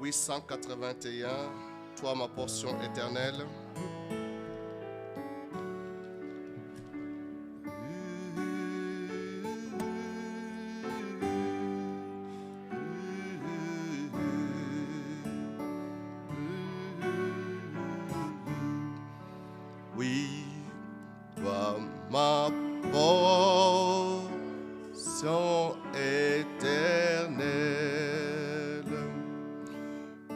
881, toi ma portion éternelle. Oui, toi ma portion éternelle,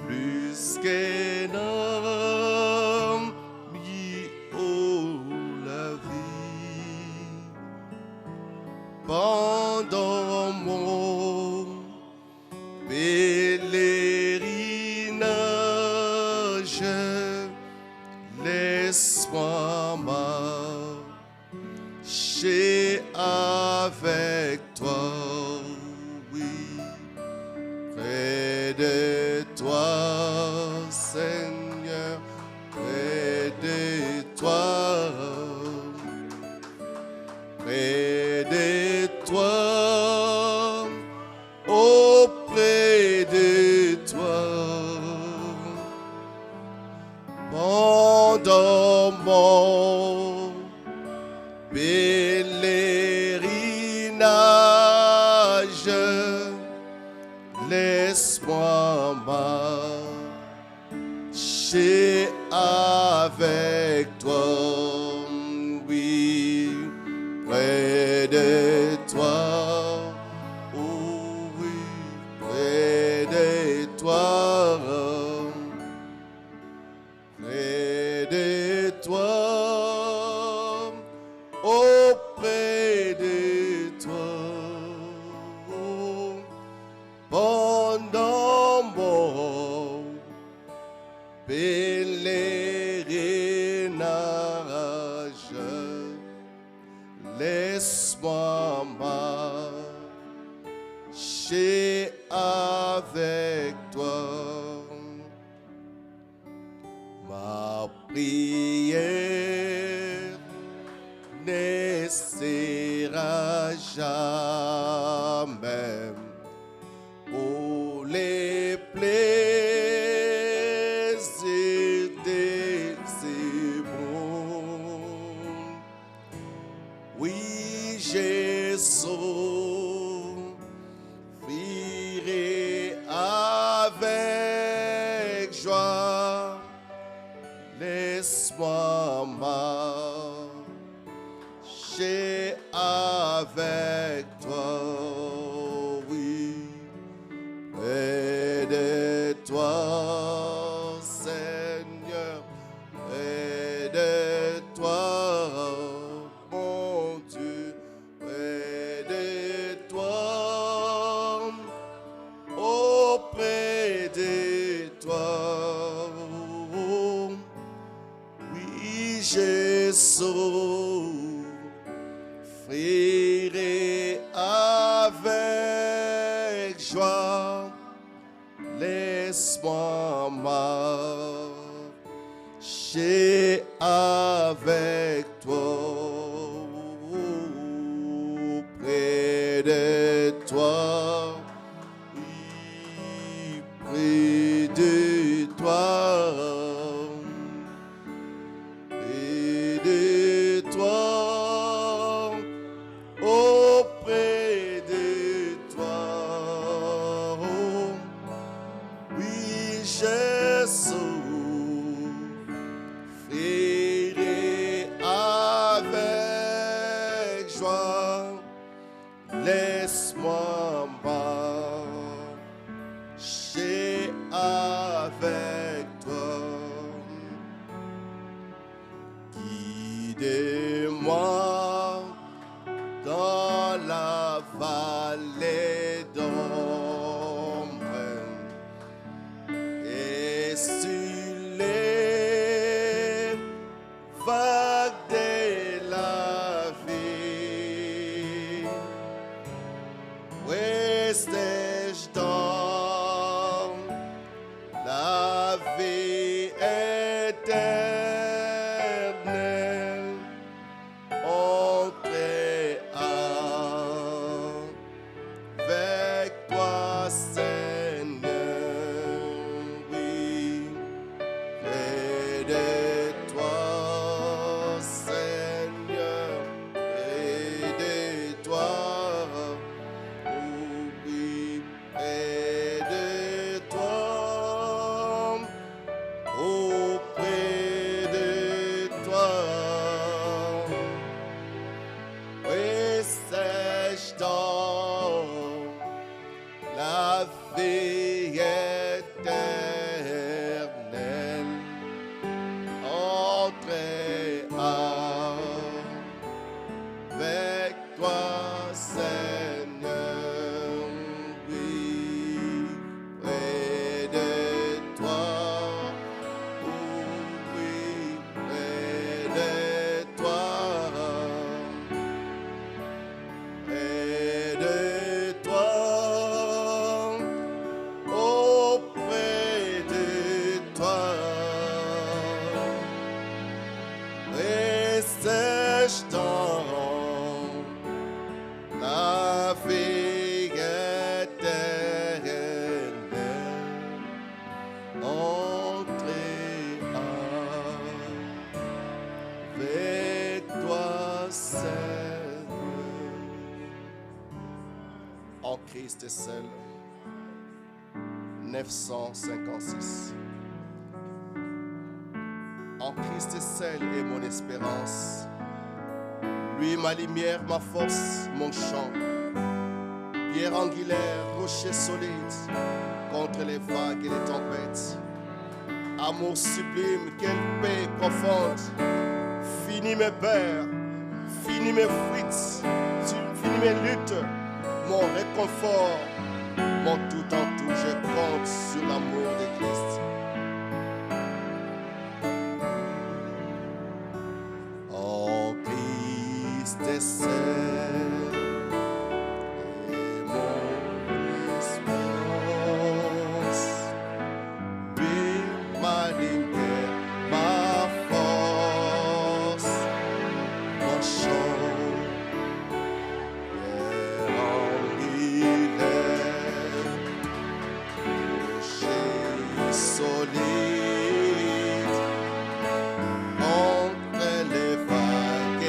plus qu'un homme y haut la vie, pendant mon pèlerinage, laisse-moi marcher avec toi, oui, près de toi, Seigneur, près de toi, près de toi, auprès de toi, pendant mon pèlerinage, laisse-moi marcher avec toi, oui, près de toi, oh oui, près de toi, près de toi, auprès de toi, pendant mon pèlerinage, laisse-moi marcher avec toi. Ma prière ne sera jamais pour les plaisirs de ces mondes. Oui, Jésus, frirai avec joie, laisse-moi marcher avec toi, oui, près de toi, Seigneur, près de toi, mon Dieu, près de toi, auprès de toi, oui, Jésus, frirai avec joie, laisse-moi marcher avec toi, près de toi, oui, près de toi, près de toi, auprès de toi, oui, Jésus, frirai avec joie, laisse-moi marcher avec toi, guidez-moi dans la vallée d'ombre la vie éternelle. Entrer avec toi, Seigneur, oui, près de toi, oui, près de toi, près de toi, auprès de toi. Sèche dans la vie éternelle, entrer avec toi, Seigneur. En Christ seul, 956. En Christ seul est mon espérance. Lui, ma lumière, ma force, mon chant. Pierre angulaire, rocher solide, contre les vagues et les tempêtes. Amour sublime, quelle paix profonde. Fini mes peurs, fini mes fuites, fini mes luttes, mon réconfort, mon tout en tout. Je compte sur l'amour de Christ. Seul est mon espérance, lui ma lumière, ma force, mon chant, angulaire, rocher solide, entre les vagues et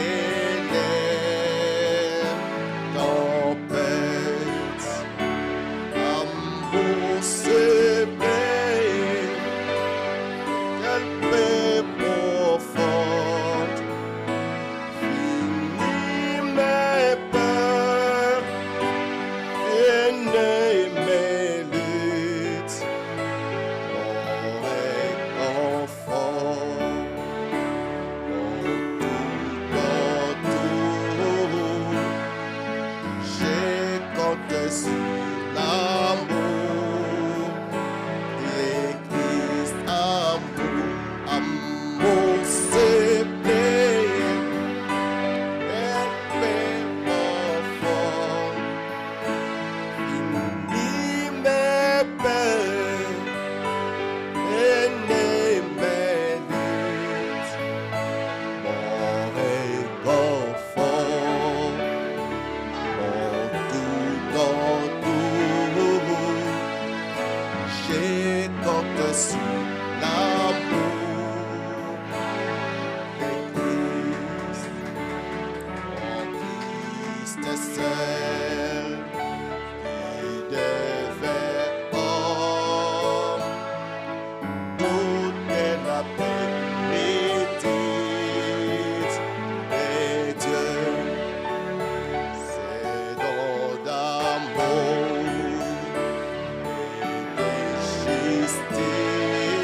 Stay.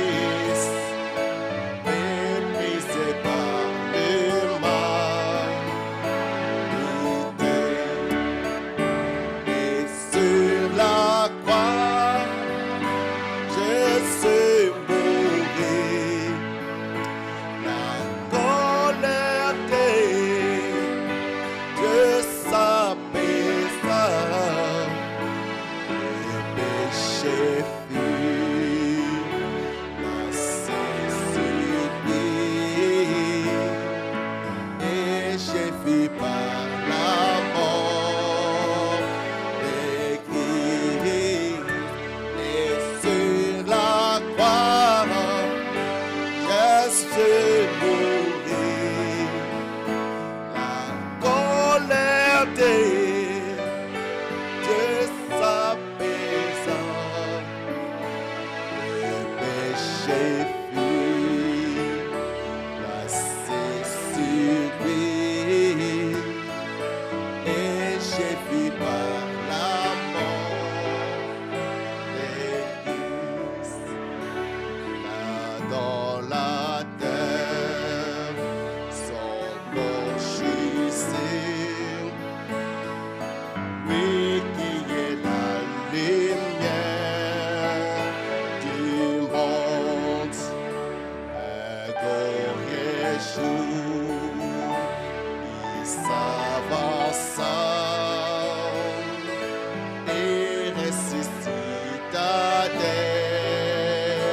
fidèle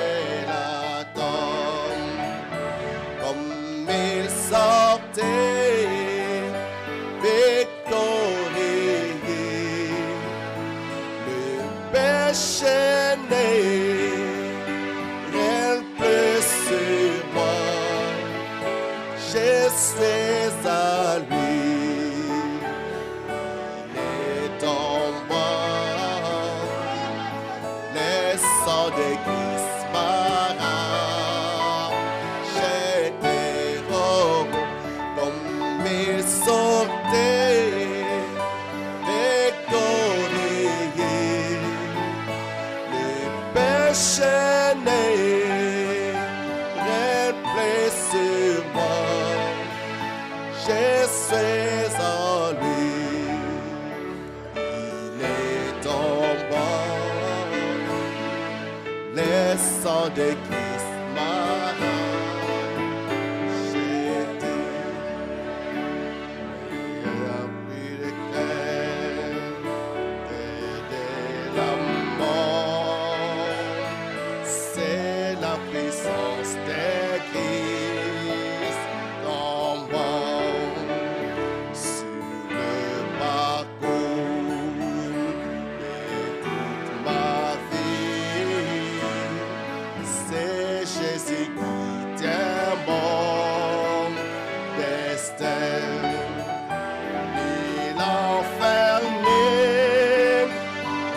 attend, comme il sortait victorieux, le péché n'est rien plus sur moi, je suis à lui. De Christ j'étais comme il sortait victorieux, le péché n'est rien plus sur moi, je suis en lui, il est en moi. Le sang de Christ m'a jeté, il a pris le cœur de la mort. C'est la puissance de Christ en moi, sur le parcours de toute ma vie. C'est Jésus qui tient mon destin. Il enfermé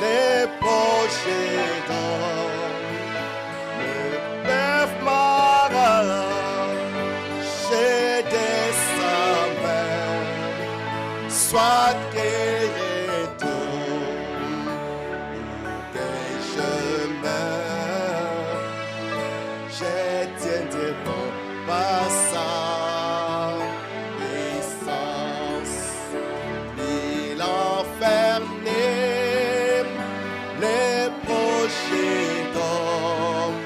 les projets d'homme, ne peuvent m'arracher de sa main, soit qu'il retourne que je meurs. Je tiendrai bon par sa puissance. Il enfermait les projets d'homme,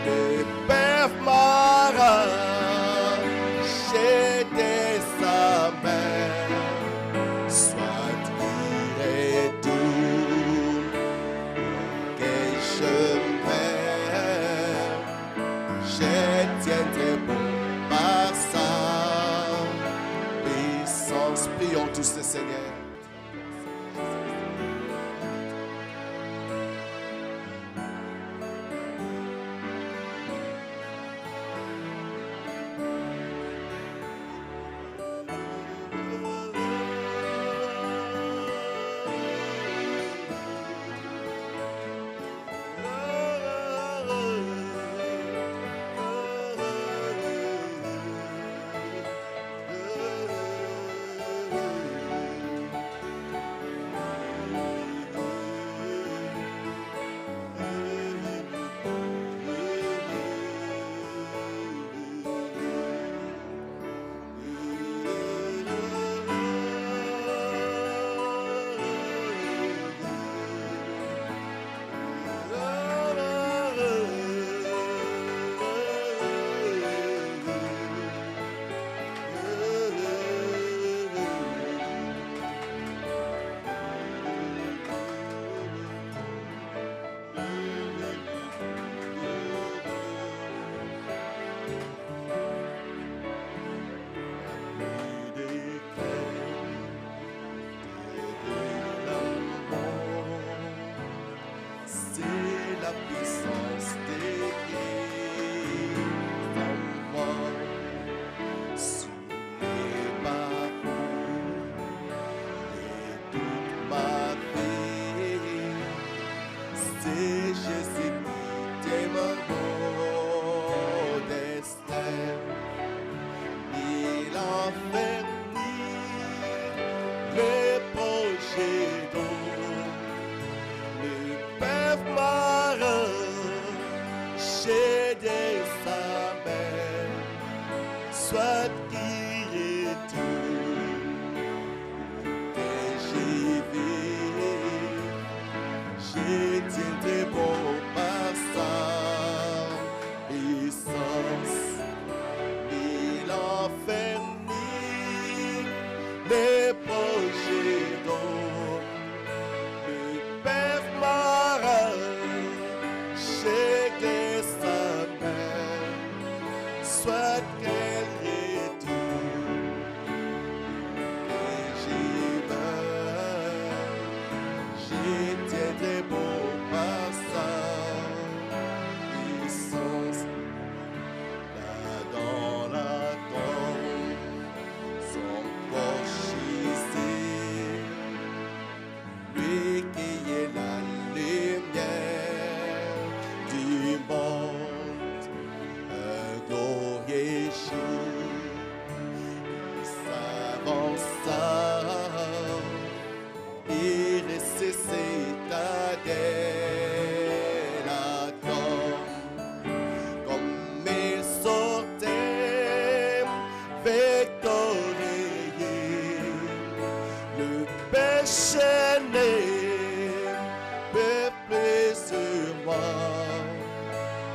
ne peuvent m'arracher de sa main, soit qu'il retourne que je meurs. Je tiendrai bon par sa puissance. Prions tous le Seigneur.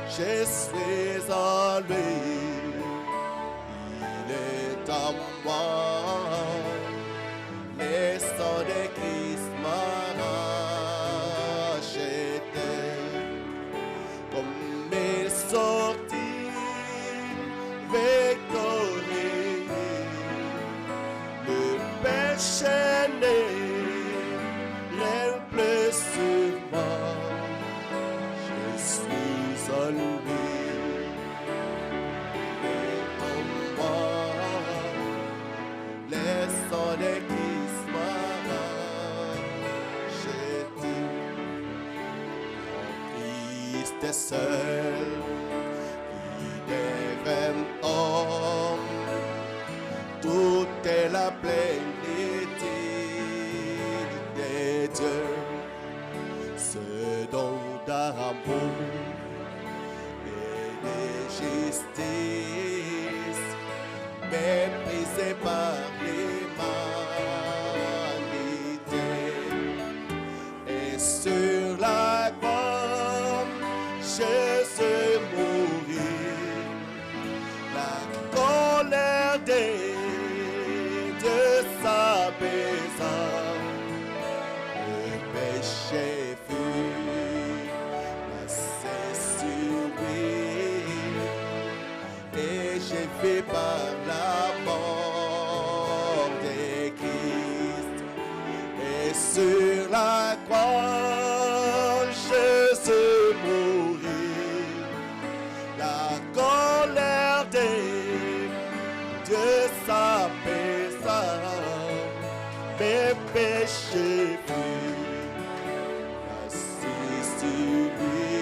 Je suis en lui, il est à moi. Le sang de Christ m'a racheté, comme il sortit victorieux. Le péché n'est plus sur moi. Je suis en lui, et en moi, le sang de Christ m'a racheté. Christ est seul, qui devint homme. Toute est la plénitude de Dieu, ce don d'amour et de justice, méprisé par l'humanité. Et sur la croix, Jésus mourit, la colère des s'apaisa, le péché fut placé sur lui, et j'ai fait par la mort de Christ. Et sur la croix, Jésus mourit, la colère des dieux s'apaisa, mes péchés furent placés sur lui,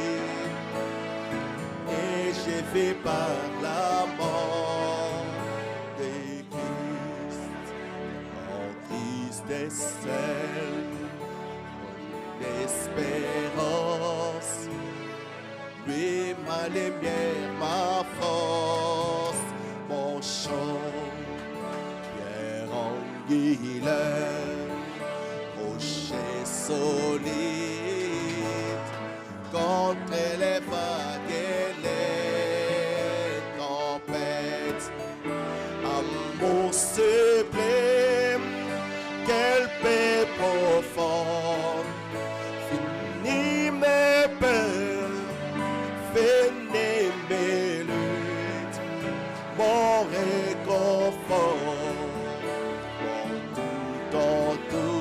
et j'ai fait par la mort de Christ. En Christ est seul, mon espérance, lui ma lumière, ma force, mon chant, pierre angulaire, rocher solide, contre les vagues et les tempêtes. Amour sublime, quelle paix profonde, finis mes peurs, finis mes luttes, mon réconfort, en tout,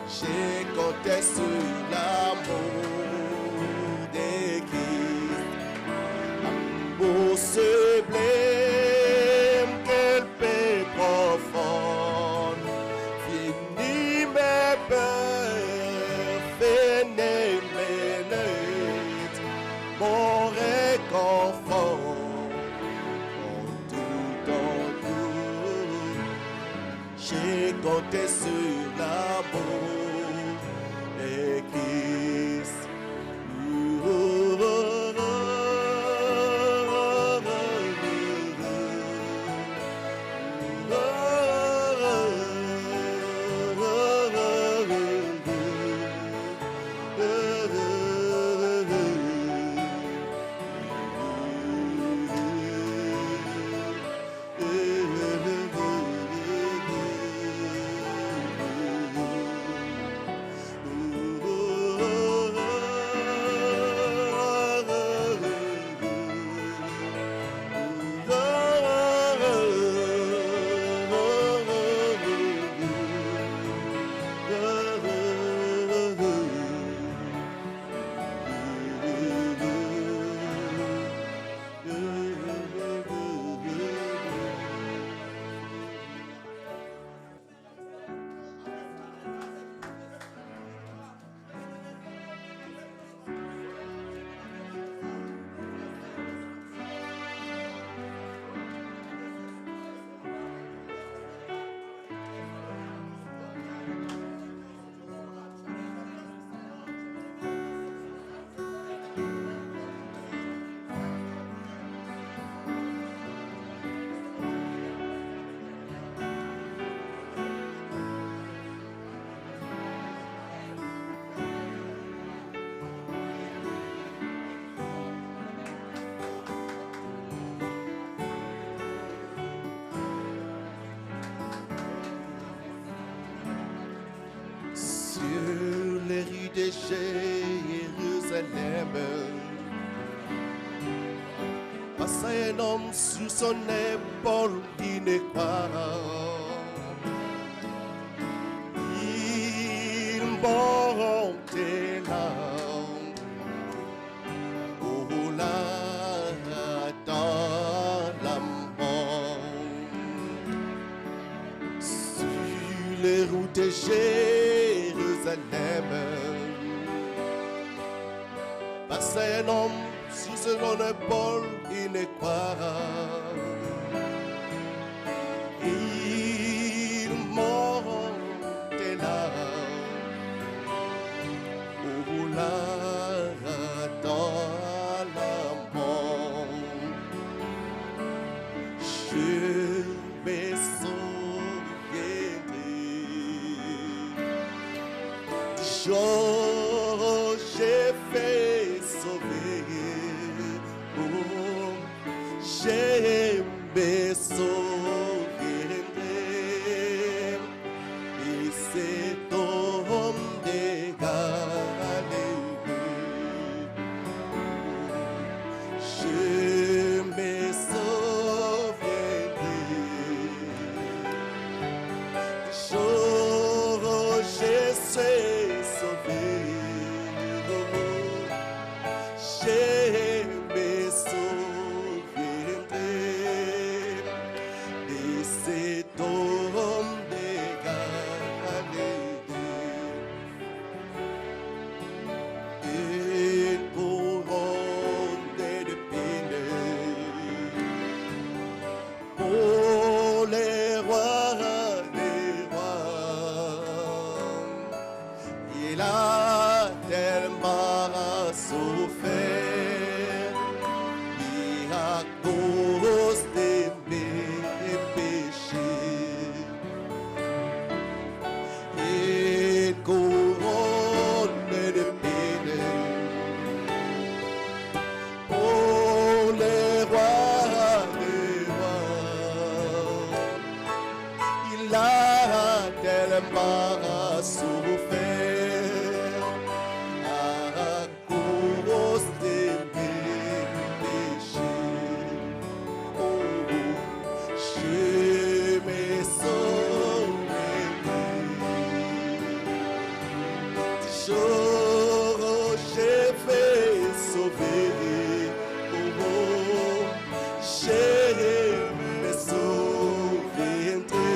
j'ai compté sur l'amour de Christ. Amour sublime, quelle paix profonde, finis mes peurs, finis mes luttes, mon réconfort. J'ai compté sur l'amour de Christ. les rues de Jérusalem. Passe un homme sur son épaule qui ne croit. Il montait là, oh là, dans la mort. Sur les routes de Jérusalem, passe un homme sur son épaule, il ne croit. Il montait là, oh là, dans la mort. Je me souviendrai du jour j'ai fait sauver. Oh, j'ai me souviendrai de cet homme de Galilée. Je me souviendrai du jour où je suis sauvé. Je me souviendrai de cet homme de Galilée. Une couronne de peine pour les rois des rois. Il a tellement souffert à cause de mes péchés. Une couronne de peine pour les rois des rois. Il a tellement souffert à cause de mes péchés. Oh, je me souviendrai du jour où j'ai fait sauver. Oh, je me souviendrai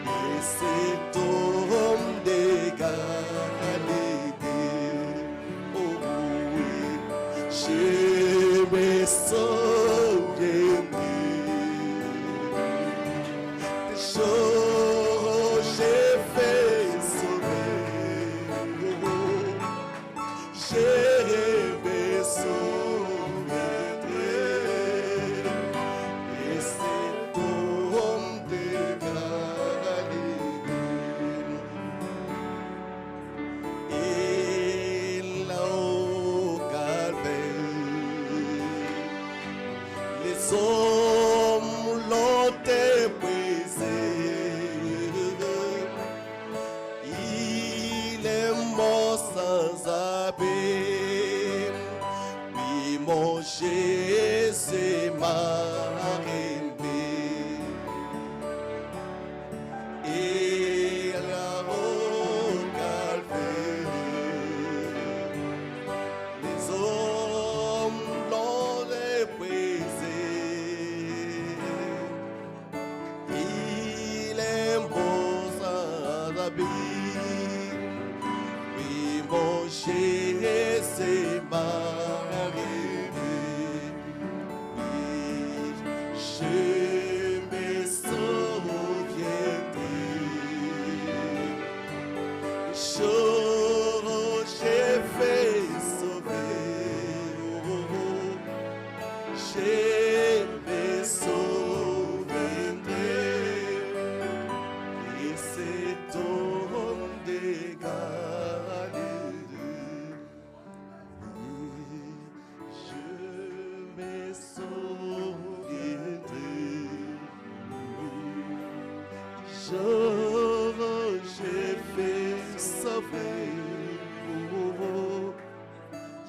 de cet homme de Galilée. Oh oui, je me souviendrai des jours où j'ai fait sauver. Oh, je me souviendrai de cet homme de Galilée. Et là au Calvaire, les hommes l'ont épuisé. Il est mort sans abîme. Oui, mon Jésus m'a aimé. Et là au Calvaire, les hommes l'ont épuisé. Il est mort sans abîme. Oui, mon Jésus m'a aimé. Oui, je me souviendrai du jour où j'ai fait sauver. Oh, je me souviendrai de cet homme de Galilée.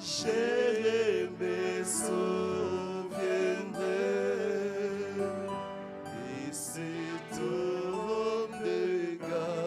Je me souviendrai de cet homme de Galilée.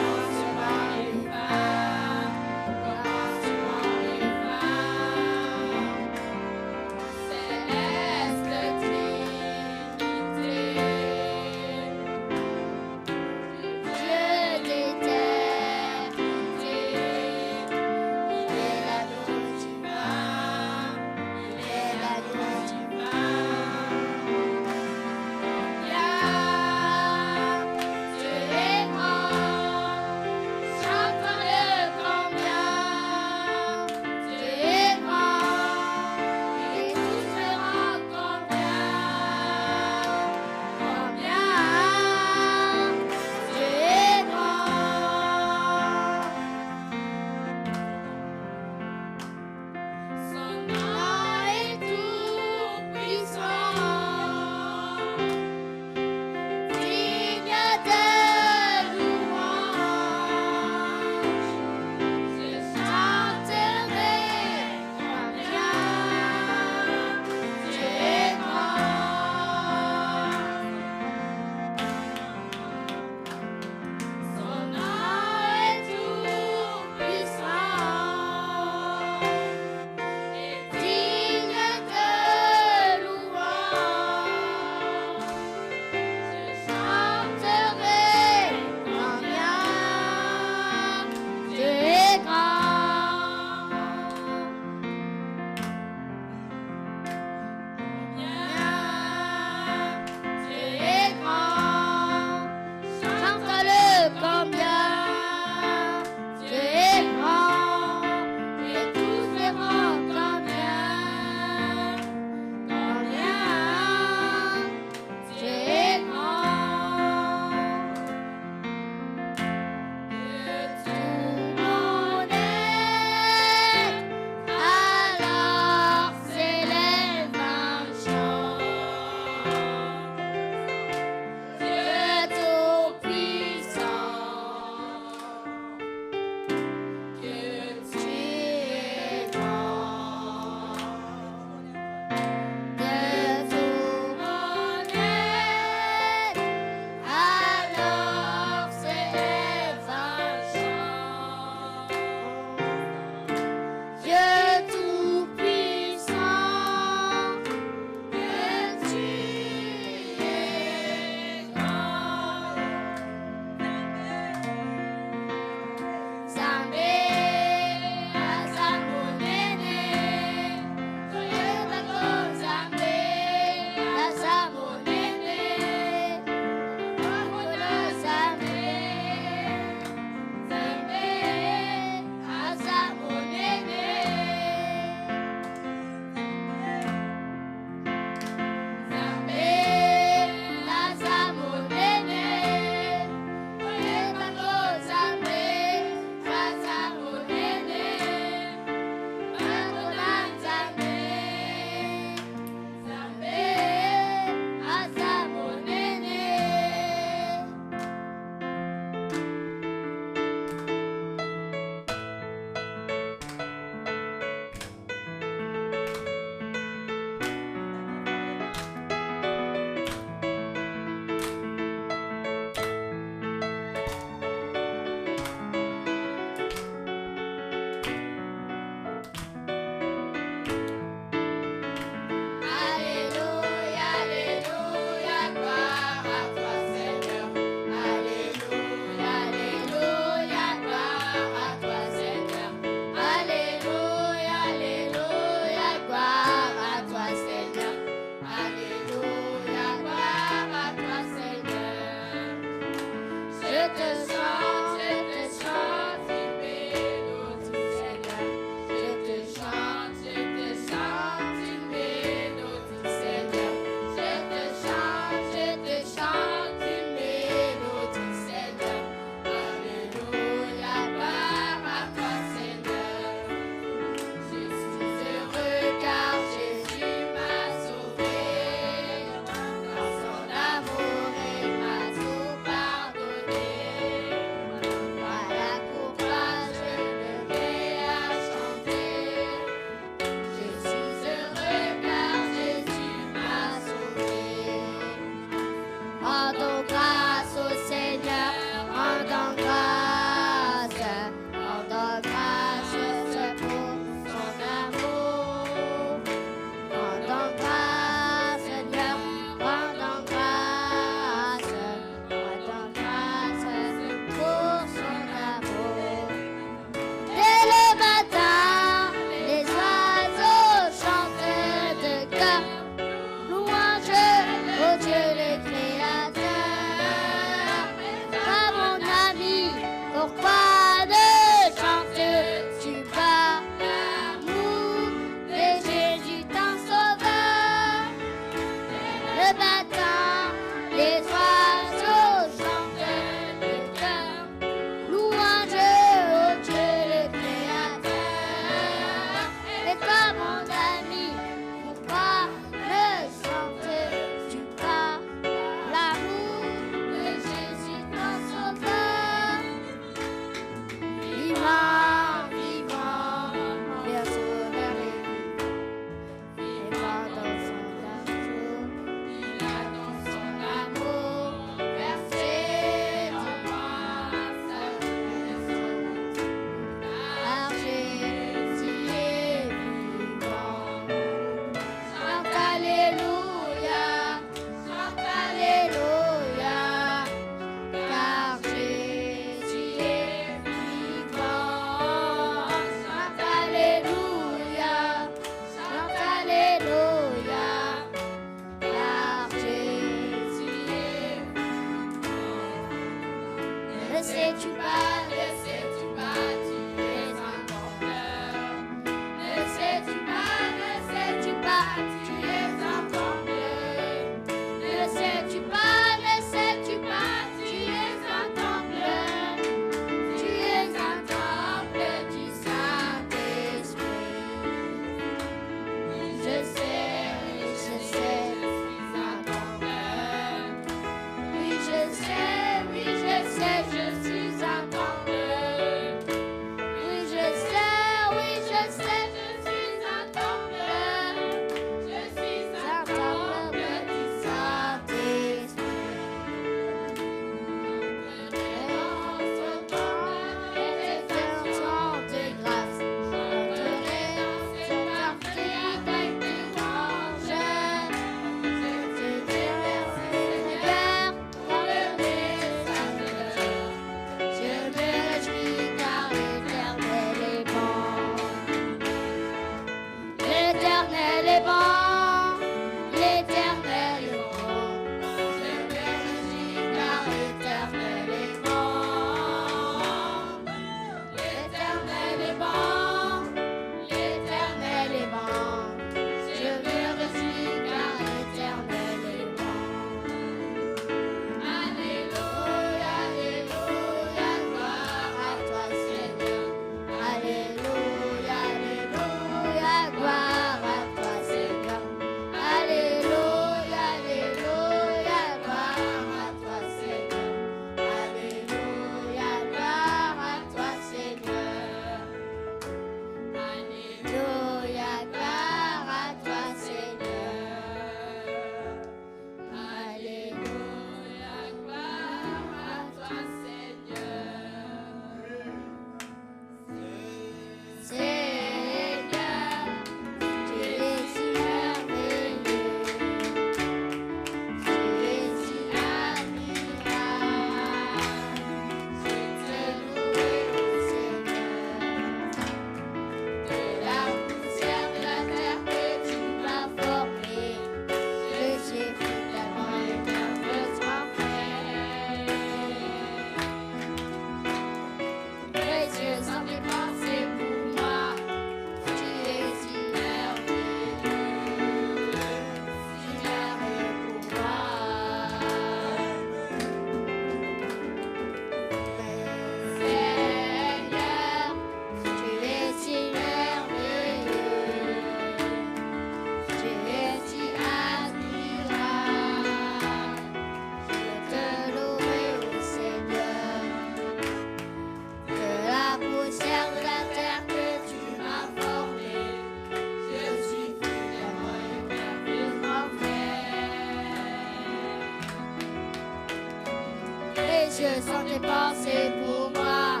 je sens tes pensées pour moi.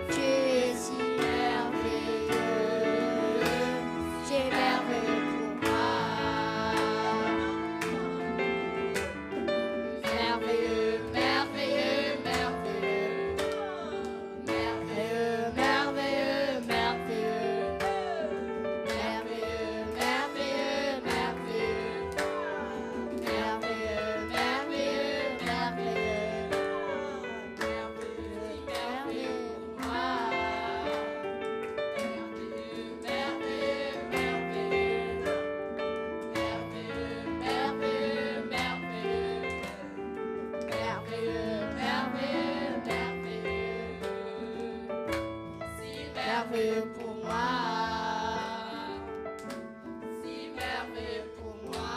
Tu es si merveilleux, tu es merveilleux pour moi. Merveilleux, merveilleux, merveilleux. Merveilleux, merveilleux, merveilleux. Merveilleux, merveilleux, merveilleux. Merveilleux, merveilleux, merveilleux. Merveilleux, merveilleux, moi. Merveilleux, merveilleux, merveilleux. Merveilleux, merveilleux, merveilleux. Merveilleux, merveilleux, merveilleux. Si merveilleux pour moi. Si merveilleux pour moi.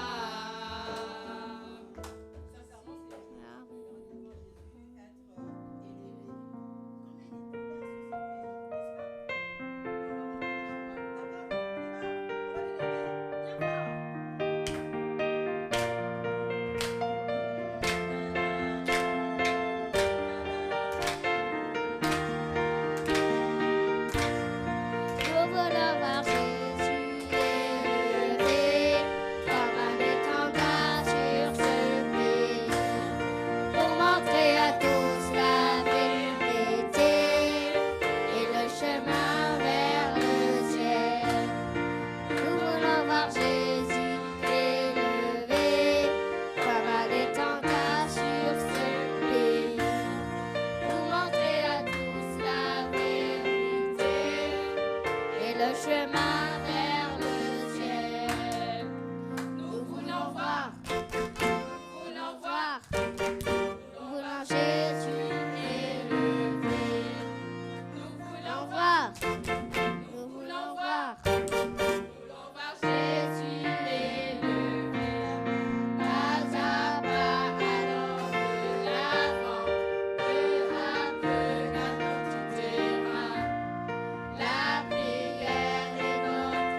Nous voulons voir Jésus élevé comme un étendard sur ce pays, pour montrer à tous la vérité et le chemin vers le ciel. Nous voulons voir Jésus élevé comme un étendard sur ce pays, pour montrer à tous la vérité et le chemin vers le ciel. Nous voulons voir Jésus élevé. Nous voulons voir Jésus élevé. Pas à pas, allons de l'avant, peu à peu, gagnons tout terrain. La prière est notre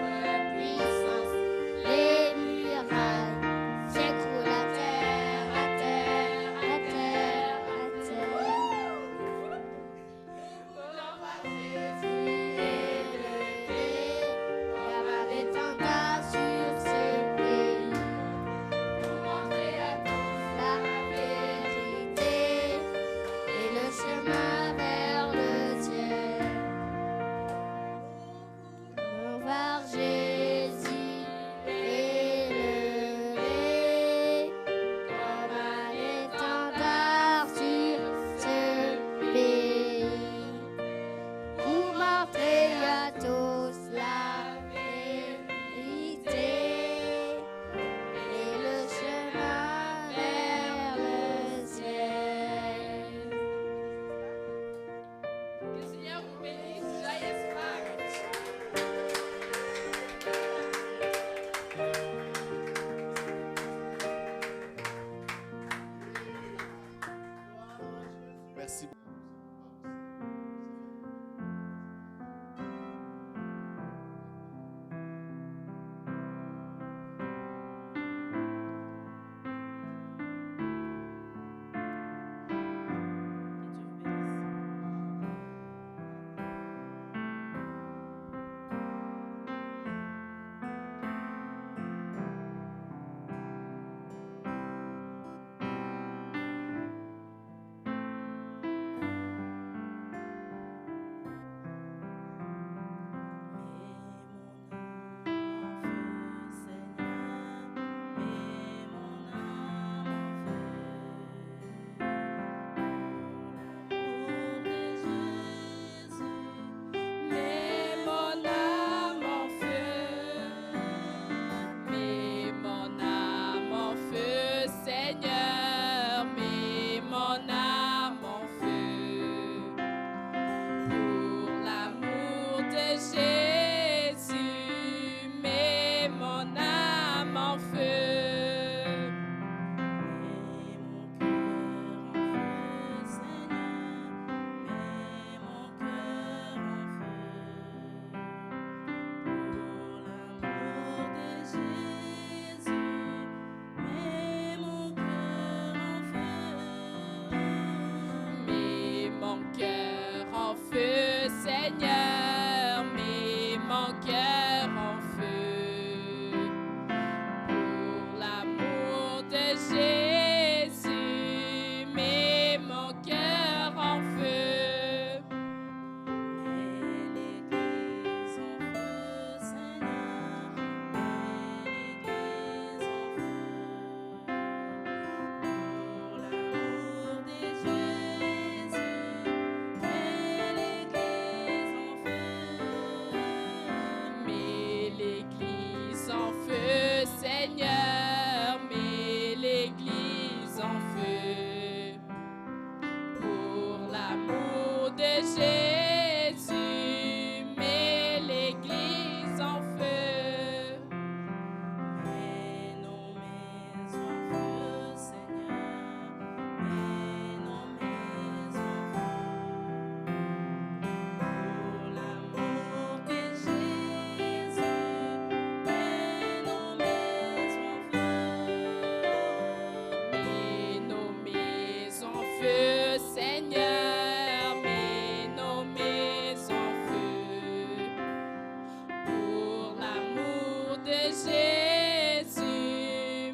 Jésus,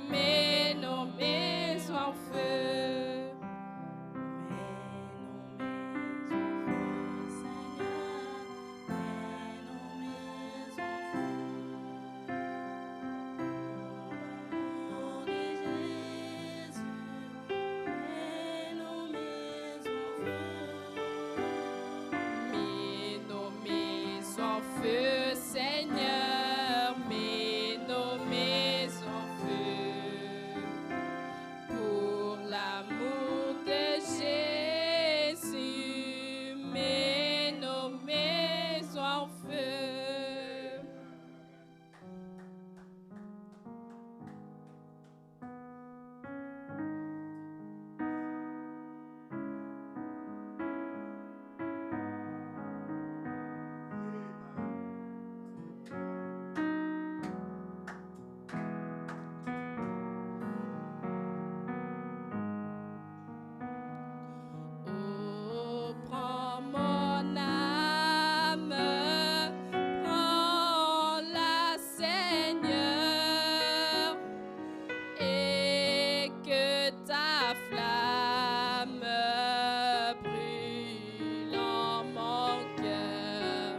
mets nos maisons en feu. Mets nos maisons en feu, Seigneur, mets nos maisons en feu. Pour l'amour de Jésus, mets nos maisons en feu. Oh, prends mon âme, prends-la, Seigneur, et que ta flamme brûle en mon cœur,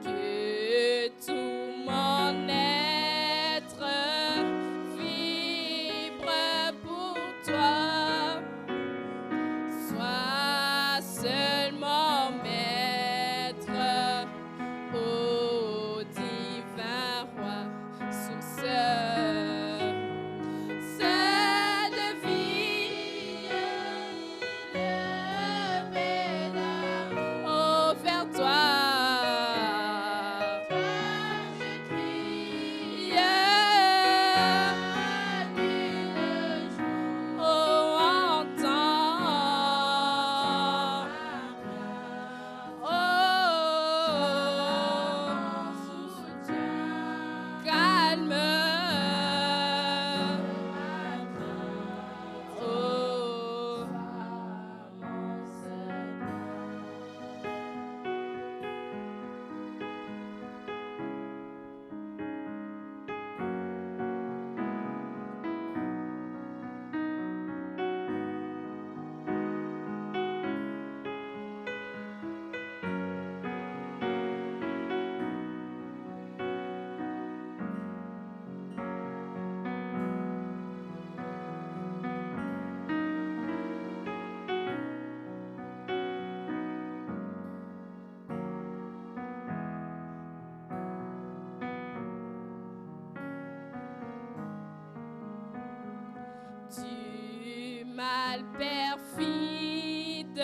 que tout mon être vibre pour toi. Sois seulement maître, ô divin roi, source de vie, de paix, oh vers toi. Je crie, nuit le jour, oh entends, oh calme, oh du mal perfide,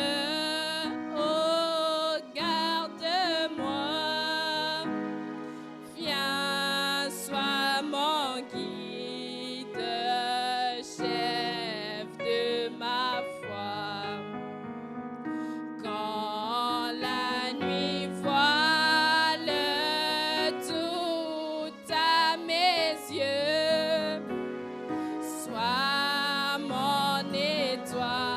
oh garde-moi, viens, sois mon guide, chef de ma foi. Quand la nuit voile tout à mes yeux, sois mon étoile.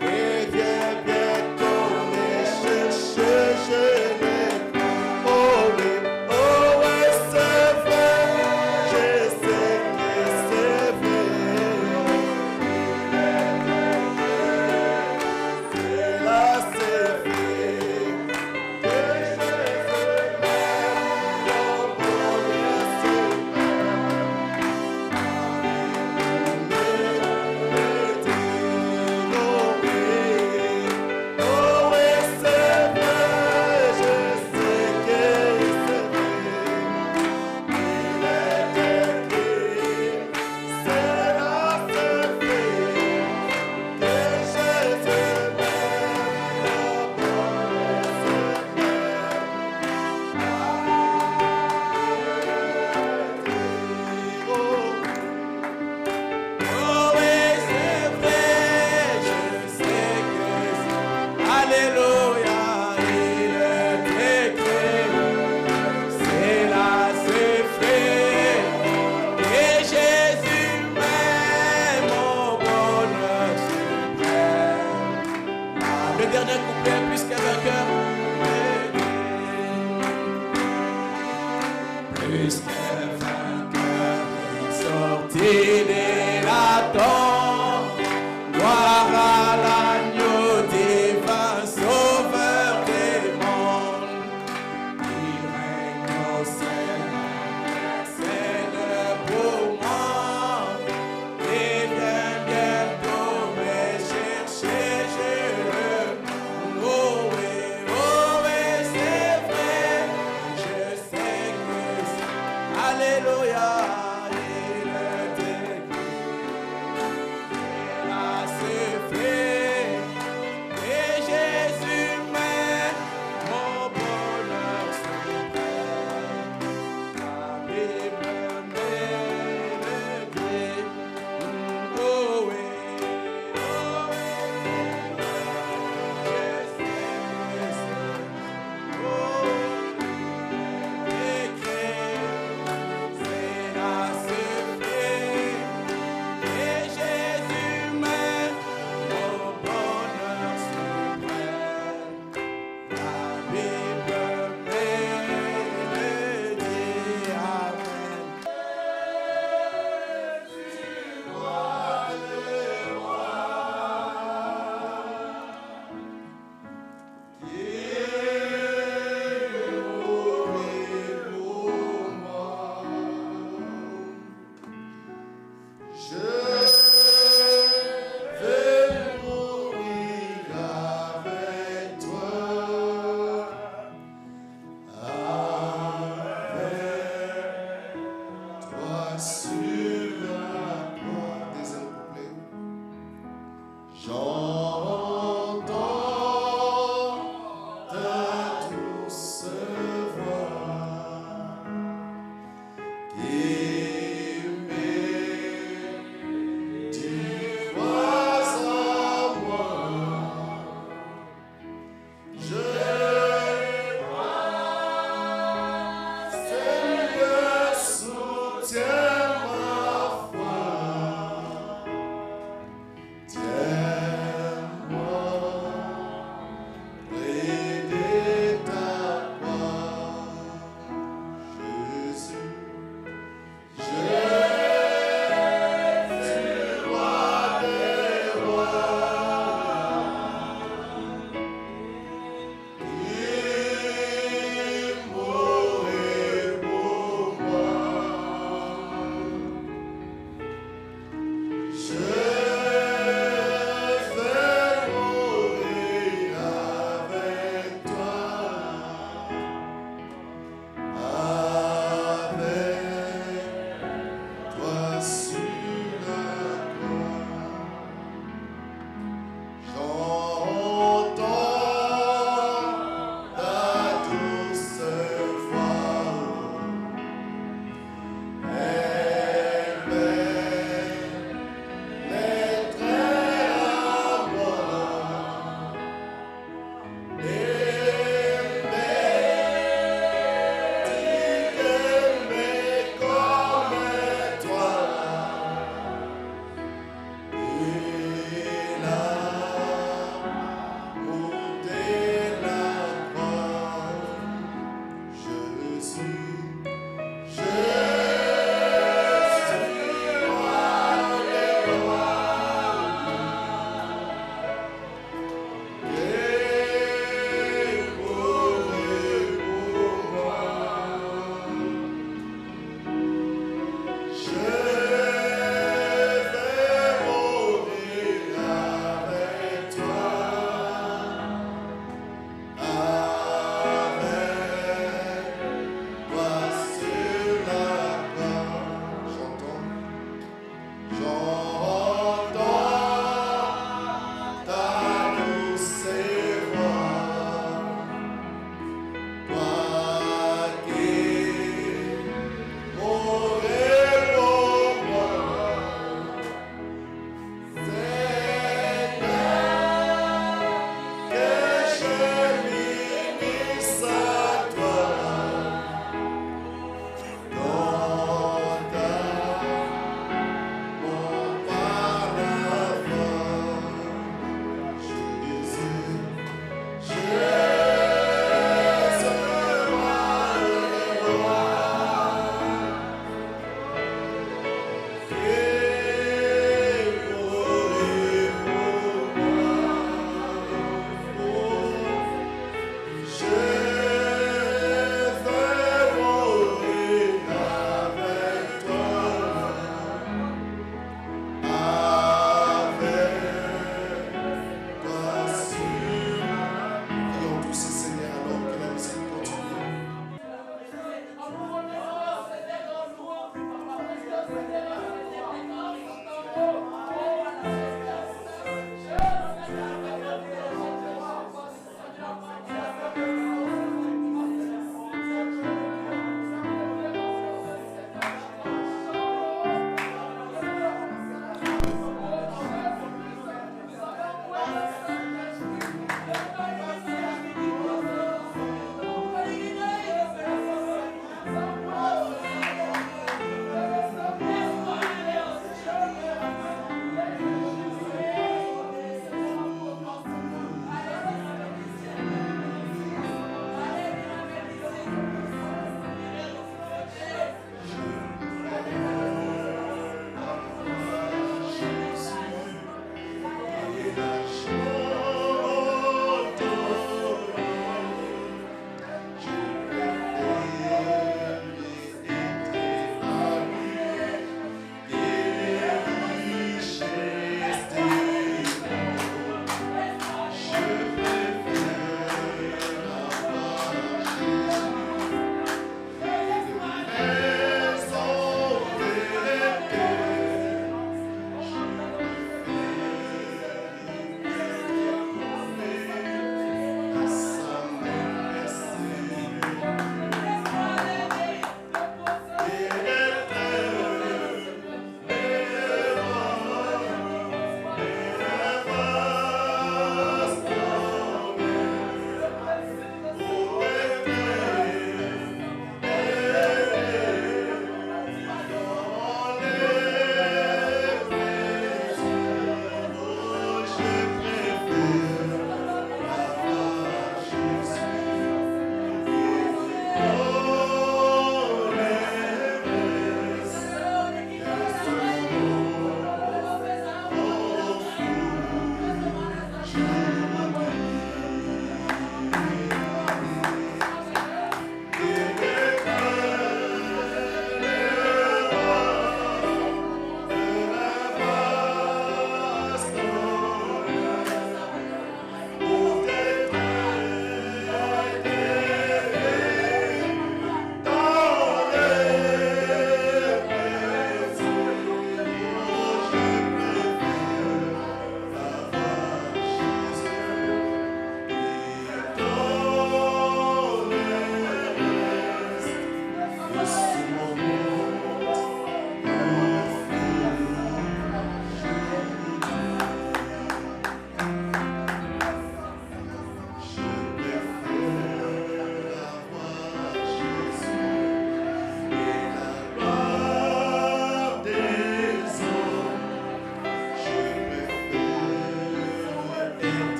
Et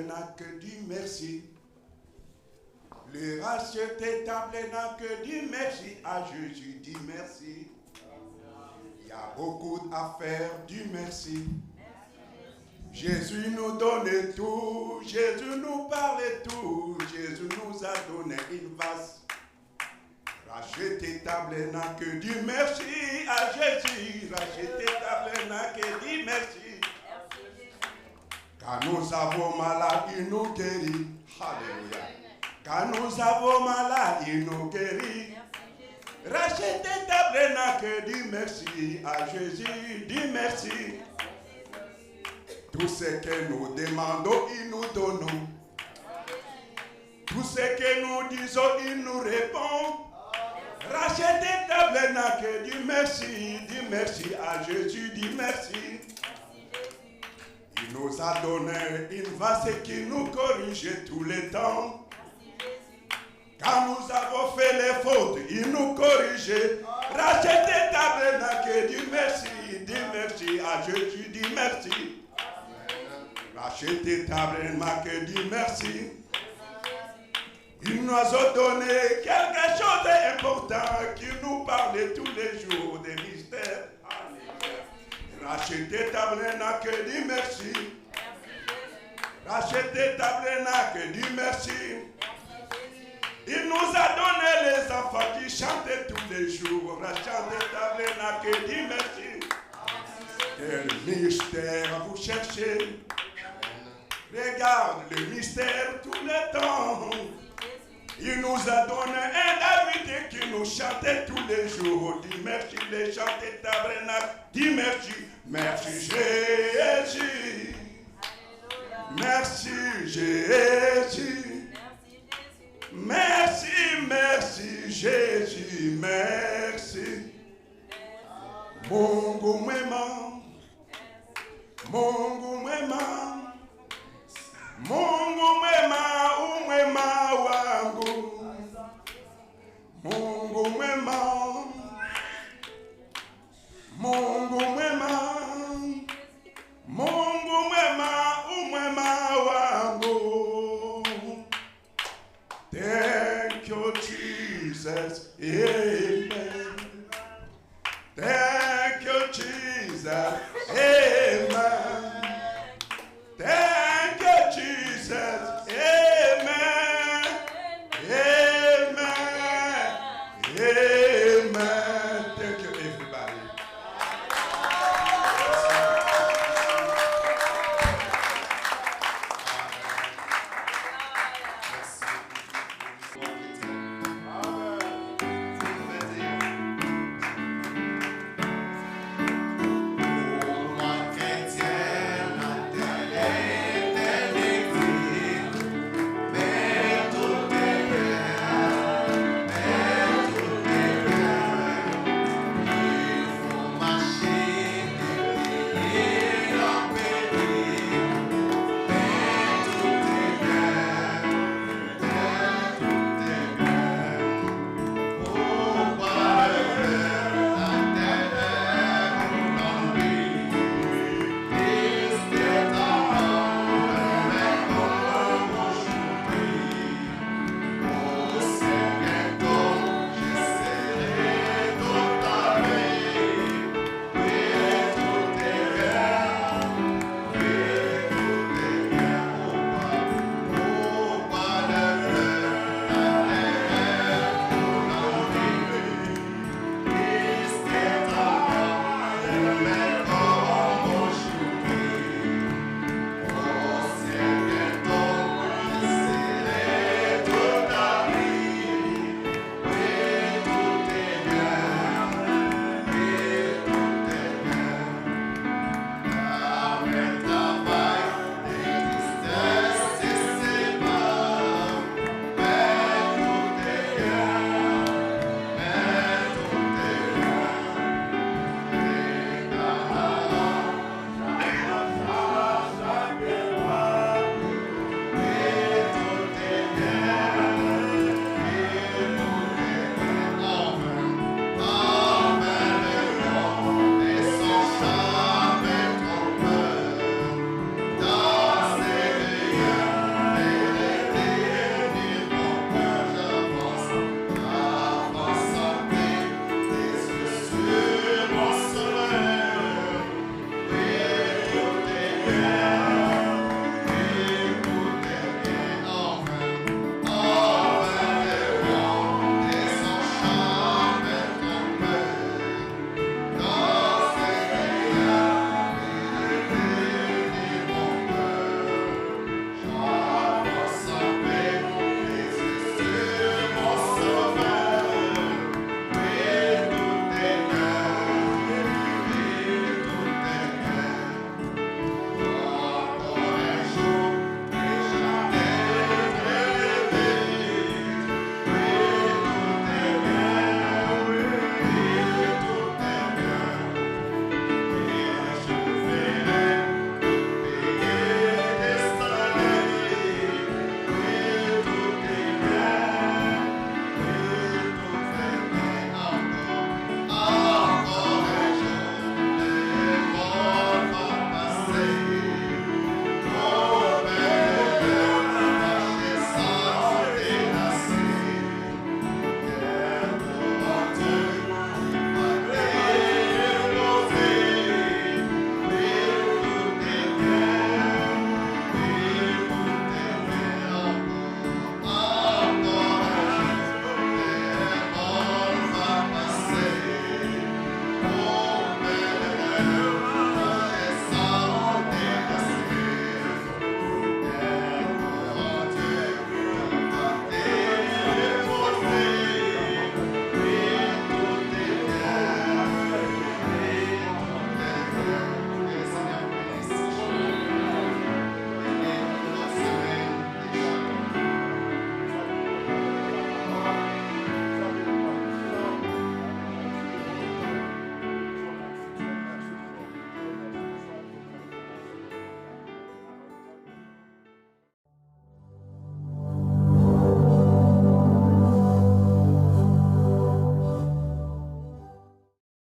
n'a que dit merci. Le racheté tabernacle dit merci à Jésus, dit merci. Il y a beaucoup à faire, dit merci. Jésus nous donne tout, Jésus nous parle tout, Jésus nous a donné une vase. Racheté tabernacle, dit merci à Jésus. Racheté tabernacle, dit merci. Quand nous avons malade, il nous guérit. Alléluia. Quand nous avons malade, il nous guérit. Racheté tabernacle, dit merci à Jésus, dit merci. Tout ce que nous demandons, il nous donne. Tout ce que nous disons, il nous répond. Racheté tabernacle, dis merci à Jésus, dis merci. Il nous a donné une vase qui nous corrige tous les temps. Quand nous avons fait les fautes, il nous corrige. Racheté tabernacle, dis merci à Jésus, dis merci. Racheté tabernacle, dis merci. Il nous a donné quelque chose d'important qui nous parle tous les jours des mystères. Racheté tabernacle, dis merci. Racheté tabernacle, dis merci. Il nous a donné les enfants qui chantent tous les jours. Racheté tabernacle, dis merci. Quel mystère vous cherchez? Regarde le mystère tout le temps. Il nous a donné un invité qui nous chantait tous les jours. Dis merci, les chanter tabernacle. Dis merci, merci Jésus. Merci Jésus. Merci Jésus, merci. Mungu mwema, Mungu mwema, Mungu mwema.